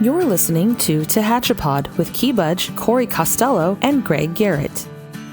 You're listening to TehachaPod with Key Budge, Corey Costello, and Greg Garrett.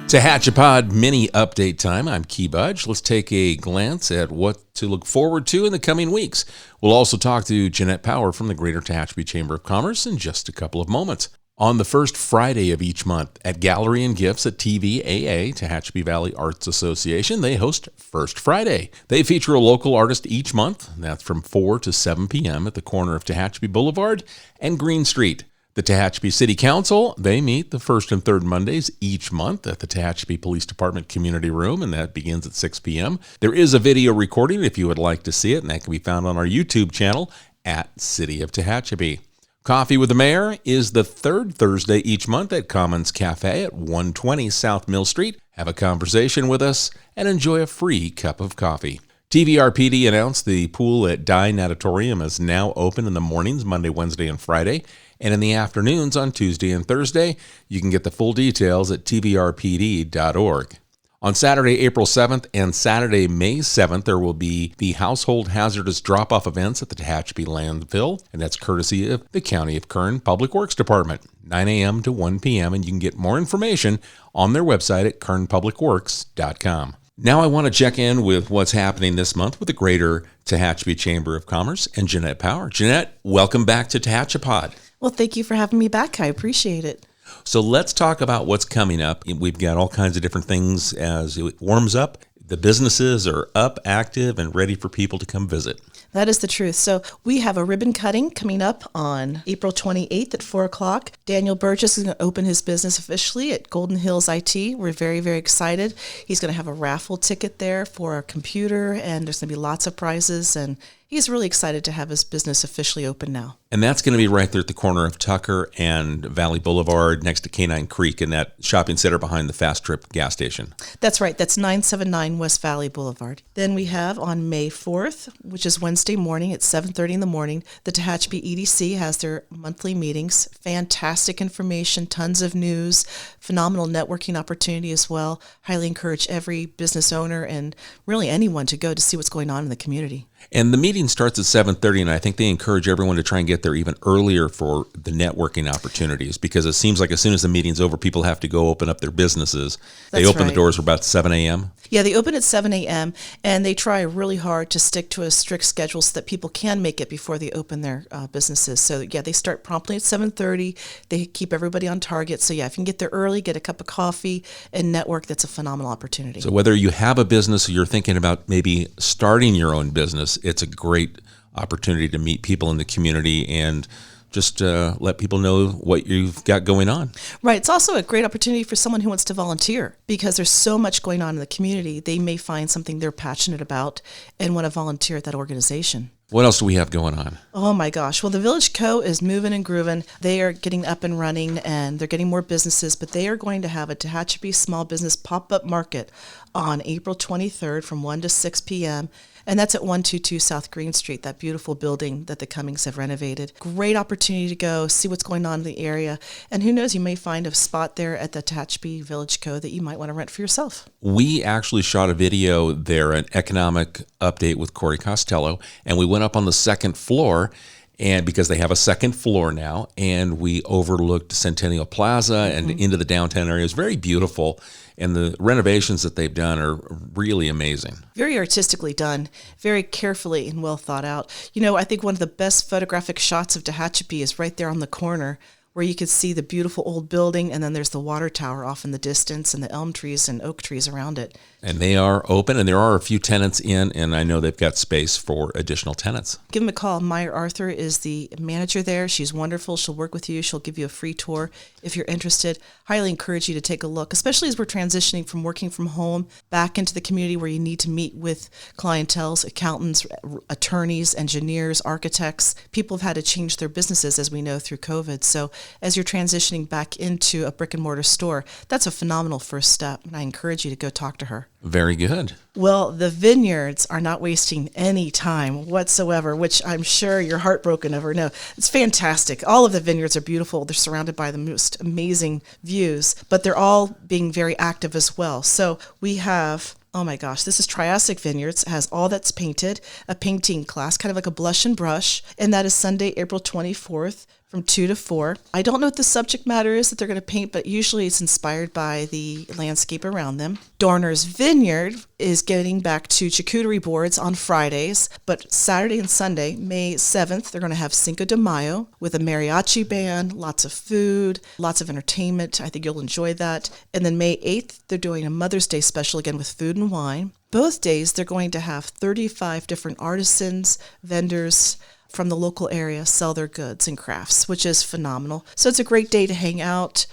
TehachaPod-Mini update time. I'm Key Budge. Let's take a glance at what to look forward to in the coming weeks. We'll also talk to Jeanette Pauer from the Greater Tehachapi Chamber of Commerce in just a couple of moments. On the first Friday of each month at Gallery and Gifts at TVAA, Tehachapi Valley Arts Association, they host First Friday. They feature a local artist each month. That's from 4 to 7 p.m. at the corner of Tehachapi Boulevard and Green Street. The Tehachapi City Council, they meet the first and third Mondays each month at the Tehachapi Police Department Community Room, and that begins at 6 p.m. There is a video recording if you would like to see it, and that can be found on our YouTube channel at City of Tehachapi. Coffee with the Mayor is the third Thursday each month at Commons Cafe at 120 South Mill Street. Have a conversation with us and enjoy a free cup of coffee. TVRPD announced the pool at Dye Natatorium is now open in the mornings, Monday, Wednesday, and Friday, and in the afternoons on Tuesday and Thursday. You can get the full details at tvrpd.org. On Saturday, April 7th and Saturday, May 7th, there will be the household hazardous drop-off events at the Tehachapi landfill, and that's courtesy of the County of Kern Public Works Department, 9 a.m. to 1 p.m., and you can get more information on their website at kernpublicworks.com. Now I want to check in with what's happening this month with the Greater Tehachapi Chamber of Commerce and Jeanette Pauer. Jeanette, welcome back to TehachaPod. Well, thank you for having me back. I appreciate it. So let's talk about what's coming up. We've got all kinds of different things as it warms up. The businesses are up, active, and ready for people to come visit. That is the truth. So we have a ribbon cutting coming up on April 28th at 4 o'clock. Daniel Burgess is going to open his business officially at Golden Hills IT. We're very, very excited. He's going to have a raffle ticket there for a computer, and there's going to be lots of prizes, and he's really excited to have his business officially open now. And that's going to be right there at the corner of Tucker and Valley Boulevard next to Canine Creek in that shopping center behind the Fast Trip gas station. That's right. That's 979 West Valley Boulevard. Then we have on May 4th, which is Wednesday morning at 7:30 in the morning, the Tehachapi EDC has their monthly meetings. Fantastic information, tons of news, phenomenal networking opportunity as well. Highly encourage every business owner and really anyone to go to see what's going on in the community. And the meeting starts at 7:30, and I think they encourage everyone to try and get there even earlier for the networking opportunities, because it seems like as soon as the meeting's over, people have to go open up their businesses. They open the doors about 7 a.m.? Yeah, they open at 7 a.m., and they try really hard to stick to a strict schedule so that people can make it before they open their businesses. So, yeah, they start promptly at 7:30. They keep everybody on target. So, yeah, if you can get there early, get a cup of coffee, and network, that's a phenomenal opportunity. So whether you have a business or you're thinking about maybe starting your own business, it's a great opportunity to meet people in the community and just let people know what you've got going on. Right. It's also a great opportunity for someone who wants to volunteer, because there's so much going on in the community. They may find something they're passionate about and want to volunteer at that organization. What else do we have going on? Oh my gosh. Well, the Village Co. is moving and grooving. They are getting up and running, and they're getting more businesses, but they are going to have a Tehachapi Small Business Pop-Up Market on April 23rd from 1 to 6 p.m., and that's at 122 South Green Street, that beautiful building that the Cummings have renovated. Great opportunity to go, see what's going on in the area. And who knows, you may find a spot there at the Tehachapi Village Co. that you might want to rent for yourself. We actually shot a video there, an economic update with Corey Costello, and we went up on the second floor, and because they have a second floor now, and we overlooked Centennial Plaza and into the downtown area. It's very beautiful, and the renovations that they've done are really amazing. Very artistically done, very carefully and well thought out. You know, I think one of the best photographic shots of Tehachapi is right there on the corner, where you could see the beautiful old building, and then there's the water tower off in the distance and the elm trees and oak trees around it. And they are open, and there are a few tenants in, and I know they've got space for additional tenants. Give them a call. Meyer Arthur is the manager there. She's wonderful. She'll work with you. She'll give you a free tour if you're interested. Highly encourage you to take a look, especially as we're transitioning from working from home back into the community where you need to meet with clientele, accountants, attorneys, engineers, architects. People have had to change their businesses, as we know, through COVID. So as you're transitioning back into a brick and mortar store, that's a phenomenal first step, and I encourage you to go talk to her. Very good. Well, the vineyards are not wasting any time whatsoever, which I'm sure you're heartbroken over. No, it's fantastic. All of the vineyards are beautiful. They're surrounded by the most amazing views, but they're all being very active as well. So we have, oh my gosh, this is Triassic Vineyards. It has All That's Painted, a painting class, kind of like a blush and brush, and that is Sunday, April 24th from 2 to 4. I don't know what the subject matter is that they're going to paint, but usually it's inspired by the landscape around them. Dorner's Vineyard is getting back to charcuterie boards on Fridays, but Saturday and Sunday, May 7th, they're going to have Cinco de Mayo with a mariachi band, lots of food, lots of entertainment. I think you'll enjoy that. And then May 8th, they're doing a Mother's Day special again with food and wine. Both days, they're going to have 35 different artisans, vendors from the local area sell their goods and crafts, which is phenomenal. So it's a great day to hang out,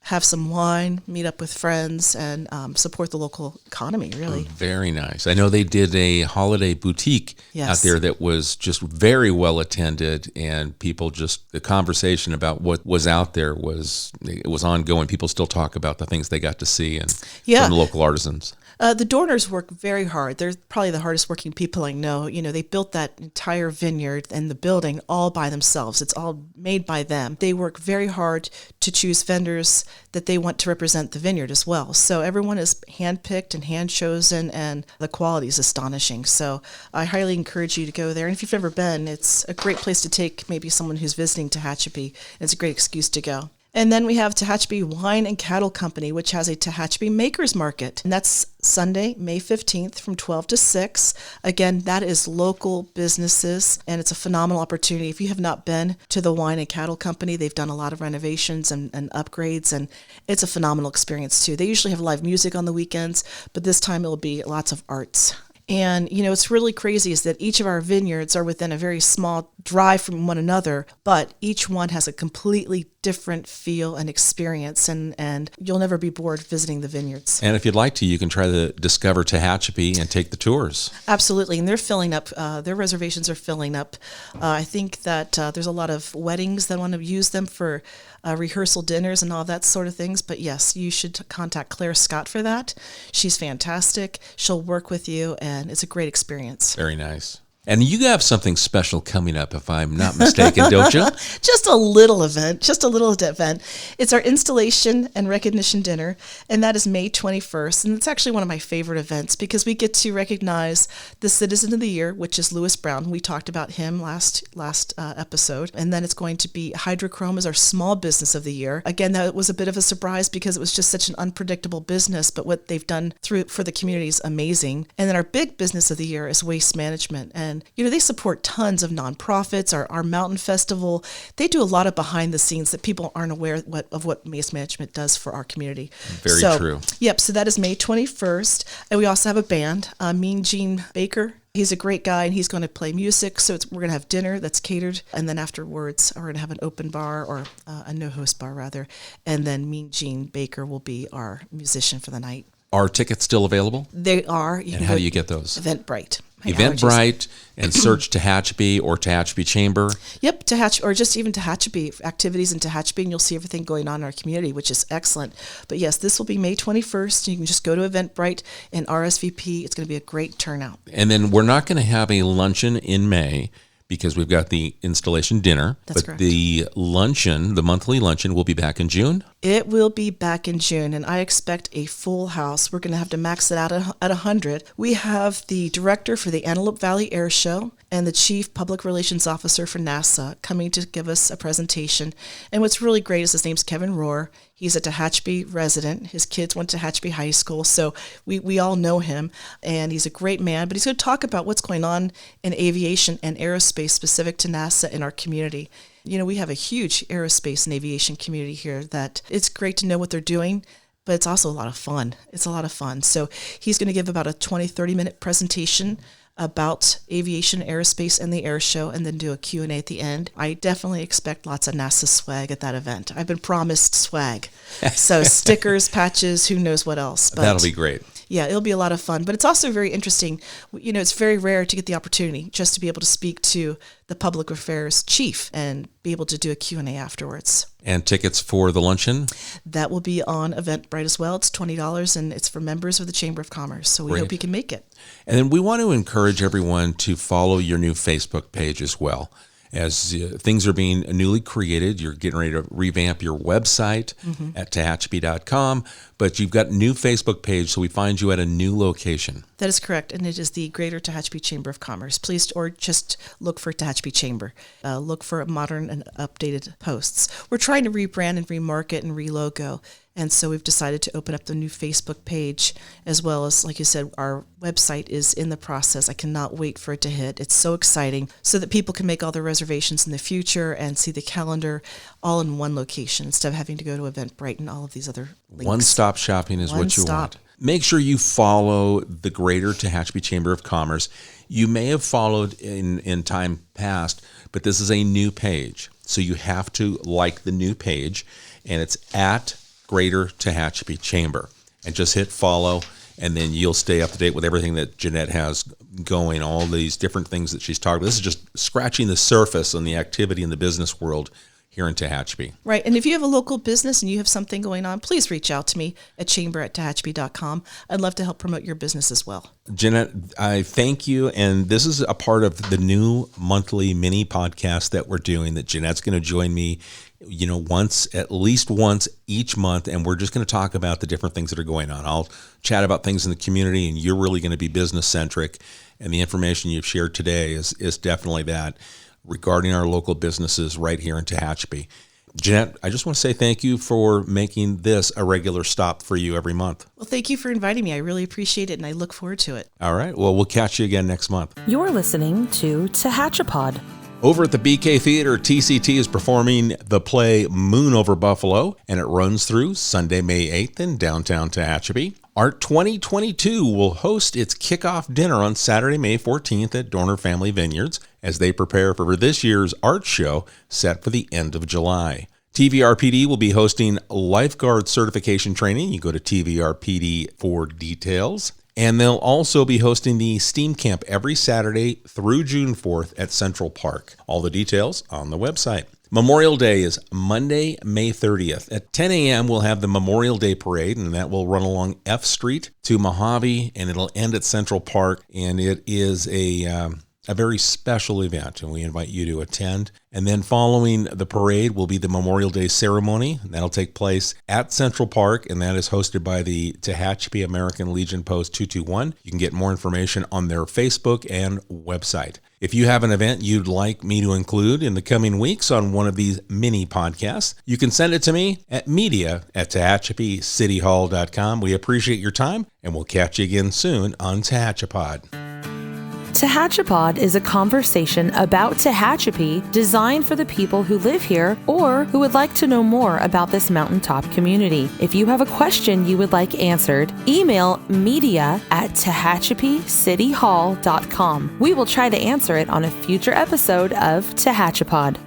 have some wine, meet up with friends, and support the local economy, really. Very nice. I know they did a holiday boutique out there that was just very well attended, and people just, the conversation about what was out there was ongoing. People still talk about the things they got to see and from the local artisans. The Dorners work very hard. They're probably the hardest working people I know. You know, they built that entire vineyard and the building all by themselves. It's all made by them. They work very hard to choose vendors that they want to represent the vineyard as well. So everyone is handpicked and hand chosen, and the quality is astonishing. So I highly encourage you to go there. And if you've never been, it's a great place to take maybe someone who's visiting Tehachapi. It's a great excuse to go. And then we have Tehachapi Wine and Cattle Company, which has a Tehachapi Makers Market. And that's Sunday, May 15th from 12 to 6. Again, that is local businesses, and it's a phenomenal opportunity. If you have not been to the Wine and Cattle Company, they've done a lot of renovations and upgrades, and it's a phenomenal experience too. They usually have live music on the weekends, but this time it'll be lots of arts. And, you know, it's really crazy is that each of our vineyards are within a very small drive from one another, but each one has a completely different feel and experience, and you'll never be bored visiting the vineyards. And if you'd like to, you can try to discover Tehachapi and take the tours. Absolutely, and they're filling up. Their reservations are filling up. I think that there's a lot of weddings that want to use them for rehearsal dinners and all that sort of things. But yes, you should contact Claire Scott for that. She's fantastic. She'll work with you, and it's a great experience. Very nice. And you have something special coming up, if I'm not mistaken, don't you? Just a little event. It's our installation and recognition dinner, and that is May 21st. And it's actually one of my favorite events because we get to recognize the Citizen of the Year, which is Lewis Brown. We talked about him last episode. And then it's going to be Hydrochrome as our Small Business of the Year. Again, that was a bit of a surprise because it was just such an unpredictable business, but what they've done for the community is amazing. And then our Big Business of the Year is Waste Management. And, you know, they support tons of nonprofits, our Mountain Festival. They do a lot of behind the scenes that people aren't aware of what waste management does for our community. Very true. Yep, so that is May 21st. And we also have a band, Mean Gene Baker. He's a great guy, and he's going to play music. So we're going to have dinner that's catered, and then afterwards we're going to have an open bar, or a no-host bar, rather. And then Mean Gene Baker will be our musician for the night. Are tickets still available? They are. And how do you get those? Eventbrite. Eventbrite, and search Tehachapi or Tehachapi Chamber. Yep, or just even Tehachapi, activities in Tehachapi, and you'll see everything going on in our community, which is excellent. But yes, this will be May 21st. You can just go to Eventbrite and RSVP. It's going to be a great turnout. And then we're not going to have a luncheon in May because we've got the installation dinner. That's but correct. The luncheon, the monthly luncheon, will be back in June? It will be back in June, and I expect a full house. We're going to have to max it out at 100. We have the director for the Antelope Valley Air Show and the chief public relations officer for NASA coming to give us a presentation. And what's really great is his name's Kevin Rohr. He's a Tehachapi resident. His kids went to Tehachapi High School, so we all know him, and he's a great man. But he's going to talk about what's going on in aviation and aerospace specific to NASA in our community. You know, we have a huge aerospace and aviation community here that it's great to know what they're doing, but it's also a lot of fun. It's a lot of fun. So he's going to give about a 20, 30-minute presentation about aviation, aerospace, and the air show, and then do a Q&A at the end. I definitely expect lots of NASA swag at that event. I've been promised swag. So stickers, patches, who knows what else. But that'll be great. Yeah, it'll be a lot of fun. But it's also very interesting. You know, it's very rare to get the opportunity just to be able to speak to the public affairs chief and be able to do a Q&A afterwards. And tickets for the luncheon? That will be on Eventbrite as well. It's $20, and it's for members of the Chamber of Commerce. So we hope you can make it. And then we want to encourage everyone to follow your new Facebook page as well. As things are being newly created, you're getting ready to revamp your website at Tehachapi.com. but you've got a new Facebook page, so we find you at a new location. That is correct, and it is the Greater Tehachapi Chamber of Commerce. Please, or just look for Tehachapi Chamber. Look for modern and updated posts. We're trying to rebrand and remarket and relogo, and so we've decided to open up the new Facebook page, as well as, like you said, our website is in the process. I cannot wait for it to hit. It's so exciting, so that people can make all their reservations in the future and see the calendar all in one location instead of having to go to Eventbrite and all of these other links. One-stop shopping is what you want. Make sure you follow the Greater Tehachapi Chamber of Commerce. You may have followed in time past, but this is a new page. So you have to like the new page, and it's at Greater Tehachapi Chamber. And just hit follow, and then you'll stay up to date with everything that Jeanette has going, all these different things that she's talking about. This is just scratching the surface on the activity in the business world here in Tehachapi. Right. And if you have a local business and you have something going on, please reach out to me at chamber@tehachapi.com. I'd love to help promote your business as well. Jeanette, I thank you. And this is a part of the new monthly mini podcast that we're doing, that Jeanette's going to join me, at least once each month. And we're just going to talk about the different things that are going on. I'll chat about things in the community, and you're really going to be business centric. And the information you've shared today is definitely that, regarding our local businesses right here in Tehachapi. Jeanette, I just want to say thank you for making this a regular stop for you every month. Well, thank you for inviting me. I really appreciate it, and I look forward to it. All right. Well, we'll catch you again next month. You're listening to TehachaPod. Over at the BK Theater, TCT is performing the play Moon Over Buffalo, and it runs through Sunday, May 8th in downtown Tehachapi. Art 2022 will host its kickoff dinner on Saturday, May 14th at Dorner Family Vineyards as they prepare for this year's art show set for the end of July. TVRPD will be hosting lifeguard certification training. You go to TVRPD for details. And they'll also be hosting the STEAM Camp every Saturday through June 4th at Central Park. All the details on the website. Memorial Day is Monday, May 30th. At 10 a.m., we'll have the Memorial Day Parade, and that will run along F Street to Mojave, and it'll end at Central Park. And it is a very special event, and we invite you to attend. And then following the parade will be the Memorial Day ceremony. That'll take place at Central Park, and that is hosted by the Tehachapi American Legion Post 221. You can get more information on their Facebook and website. If you have an event you'd like me to include in the coming weeks on one of these mini podcasts, you can send it to me at media@TehachapiCityHall.com. We appreciate your time, and we'll catch you again soon on TehachaPod. TehachaPod is a conversation about Tehachapi designed for the people who live here or who would like to know more about this mountaintop community. If you have a question you would like answered, email media@TehachapiCityHall.com. We will try to answer it on a future episode of TehachaPod.